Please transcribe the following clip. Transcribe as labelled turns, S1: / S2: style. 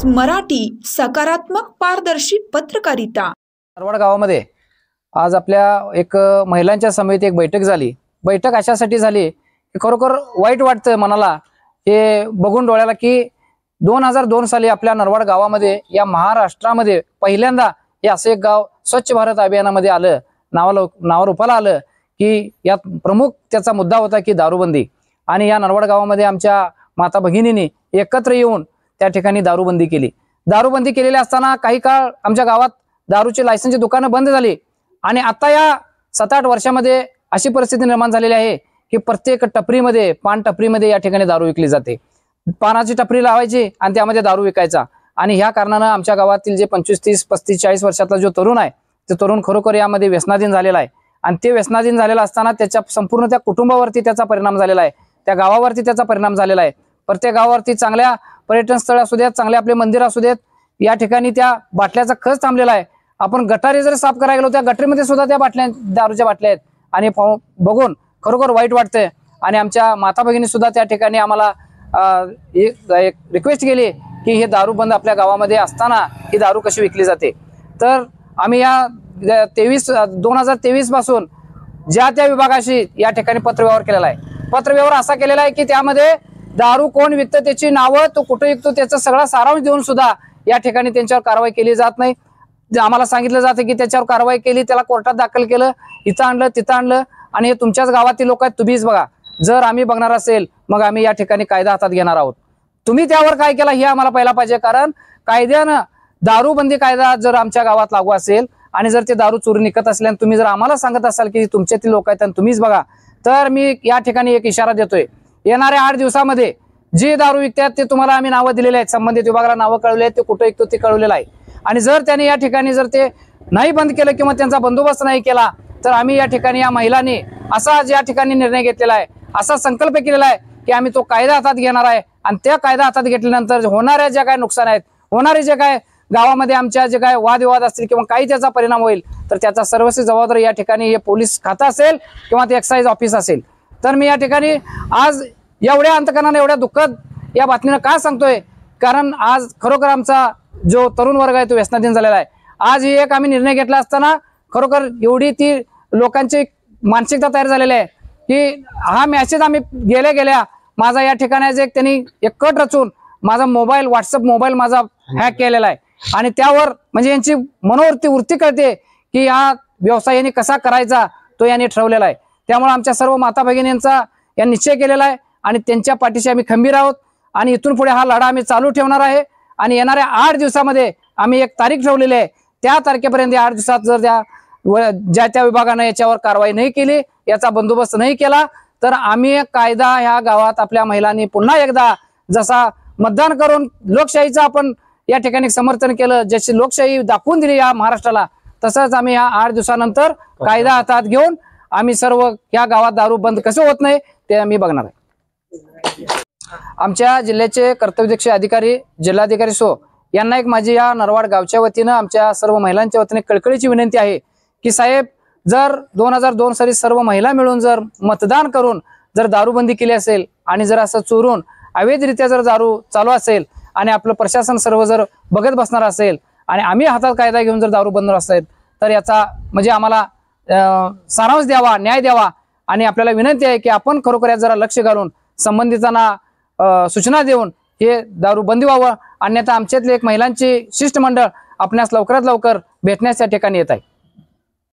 S1: मराठी सकारात्मक पारदर्शी पत्रकारिता।
S2: नरवाड गावामध्ये आज आपल्या एक महिलांच्या समितीत एक बैठक झाली। बैठक अशासाठी झाली की खरोखर वाईट वाटतं मनाला हे बघून डोळ्याला की 2002 साली आपल्या नरवाड गावामध्ये या महाराष्ट्रामध्ये पहिल्यांदा हे असे एक गाव स्वच्छ भारत अभियानामध्ये आलं, नावारूपाला आलं की यात प्रमुख त्याचा मुद्दा होता की दारूबंदी। आणि या नरवाड गावामध्ये आमच्या माता भगिनींनी एकत्र येऊन त्या ठिकाणी दारूबंदी केली। दारूबंदी केलेली असताना काही काळ आमच्या गावात दारूची लायसन्सची दुकानं बंद झाली आणि आता या 7-8 वर्षामध्ये अशी परिस्थिती निर्माण झालेली आहे की प्रत्येक टपरीमध्ये, पान टपरीमध्ये या ठिकाणी दारू विकली जाते। पानाची टपरी लावायची आणि त्यामध्ये दारू विकायचा। आणि ह्या कारणानं आमच्या गावातील जे 25, 30, 35, 40 वर्षातला जो तरुण आहे ते तरुण खरोखर यामध्ये व्यसनाधीन झालेला आहे। आणि ते व्यसनाधीन झालेला असताना त्याच्या संपूर्ण त्या कुटुंबावरती त्याचा परिणाम झालेला आहे, त्या गावावरती त्याचा परिणाम झालेला आहे। प्रत्येक गावावरती चांगल्या पर्यटन स्थळ असू देत, चांगले आपले मंदिर असू देत, या ठिकाणी त्या बाटल्याचा खच थांबलेला आहे। आपण गटारी जर साफ करायला गेलो त्या गटरीमध्ये सुद्धा त्या बाटल्या, दारूच्या बाटल्या आहेत। आणि बघून खरोखर वाईट वाटतंय। आणि आमच्या माता भगिनी सुद्धा त्या ठिकाणी आम्हाला एक रिक्वेस्ट केली की हे दारू बंद आपल्या गावामध्ये असताना ही दारू कशी विकली जाते। तर आम्ही या 2023 पासून ज्या त्या विभागाशी या ठिकाणी पत्रव्यवहार केलेला आहे। पत्रव्यवहार असा केलेला आहे की त्यामध्ये दारू कोण विकतं, त्याची नावं, तो कुठे विकतो, त्याचा सगळा सारांश देऊन सुद्धा या ठिकाणी त्यांच्यावर कारवाई केली जात नाही। आम्हाला सांगितलं जातं की त्याच्यावर कारवाई केली, त्याला कोर्टात दाखल केलं, इथं आणलं, तिथं आणलं आणि हे तुमच्याच गावातील लोक आहेत, तुम्हीच बघा। जर आम्ही बघणार असेल मग आम्ही या ठिकाणी कायदा हातात घेणार आहोत। तुम्ही त्यावर काय केला हे आम्हाला पाहायला पाहिजे, कारण कायद्यानं दारूबंदी कायदा जर आमच्या गावात लागू असेल आणि जर ते दारू चोरी निघत असल्याने तुम्ही जर आम्हाला सांगत असाल की तुमच्यातील लोक आहेत आणि तुम्हीच बघा, तर मी या ठिकाणी एक इशारा देतोय, येणाऱ्या 8 दिवसामध्ये जे दारू विकतात ते तुम्हाला आम्ही नावं दिलेले आहेत, संबंधित विभागाला नावं कळवले आहेत, ते कुठे विकतो ते कळवलेलं आहे। आणि जर त्यांनी या ठिकाणी जर ते नाही बंद केलं किंवा त्यांचा बंदोबस्त नाही केला तर आम्ही या ठिकाणी या महिलांनी असा या ठिकाणी निर्णय घेतलेला आहे, असा संकल्प केलेला आहे की आम्ही तो कायदा हातात घेणार आहे। आणि त्या कायदा हातात घेतल्यानंतर होणाऱ्या ज्या काय नुकसान आहेत, होणारे जे काय गावामध्ये आमच्या जे काय वादविवाद असतील किंवा काही त्याचा परिणाम होईल तर त्याचा सर्वस्वी जबाबदारी या ठिकाणी हे पोलीस खातं असेल किंवा ते एक्साईज ऑफिस असेल। तर मी या ठिकाणी आज एवढ्या अंतकरणाने एवढ्या दुःखद या बातमीनं का सांगतोय, कारण आज खरोखर आमचा जो तरुण वर्ग आहे तो व्यसनाधीन झालेला आहे। आज ही एक आम्ही निर्णय घेतला असताना खरोखर एवढी ती लोकांची मानसिकता तयार झालेली आहे की हा मेसेज आम्ही गेल्या माझा या ठिकाणी एक त्यांनी एक कट रचून माझा मोबाईल, व्हॉट्सअप मोबाईल माझा हॅक केलेला आहे आणि त्यावर म्हणजे यांची वृत्ती कळते की हा व्यवसाय यांनी कसा करायचा तो यांनी ठरवलेला आहे। त्यामुळे आमच्या सर्व माता भगिनींचा या निश्चय केलेला आहे आणि त्यांच्या पाठीशी आम्ही खंबीर आहोत आणि इथून पुढे हा लढा आम्ही चालू ठेवणार आहे। आणि येणाऱ्या 8 दिवसामध्ये आम्ही एक तारीख ठेवलेली आहे, त्या तारखेपर्यंत 8 दिवसात जर ज्या त्या विभागानं याच्यावर कारवाई नाही केली, याचा बंदोबस्त नाही केला तर आम्ही कायदा ह्या गावात आपल्या महिलांनी पुन्हा एकदा जसा मतदान करून लोकशाहीचं आपण या ठिकाणी समर्थन केलं, जशी लोकशाही दाखवून दिली या महाराष्ट्राला, तसंच आम्ही या 8 दिवसानंतर कायदा हातात घेऊन आम्ही सर्व या गावात दारू बंद कसं होत नाही ते आम्ही बघणार आहे। आमच्या जिल्ह्याचे कर्तव्यदक्ष अधिकारी जिल्हाधिकारी यांना एक माझी या नरवाड गावच्या वतीनं आमच्या सर्व महिलांच्या वतीने कळकळीची विनंती आहे की साहेब, जर 2002 साली सर्व महिला मिळून जर मतदान करून जर दारूबंदी केली असेल आणि जर असं चोरून अवैधरित्या जर दारू चालू असेल आणि आपलं प्रशासन सर्व जर बघत बसणार असेल आणि आम्ही हातात कायदा घेऊन जर दारू बंद असेल तर याचा म्हणजे आम्हाला सारांश द्यावा, न्याय द्यावा। आणि आपल्याला विनंती आहे की आपण खरोखर यात जरा लक्ष घालून संबंधितांना सूचना देऊन हे दारू बंदी व्हावं, अन्यथा आमच्यातले एक महिलांची शिष्टमंडळ आपणास लवकरात लवकर भेटण्यास या ठिकाणी येत आहे।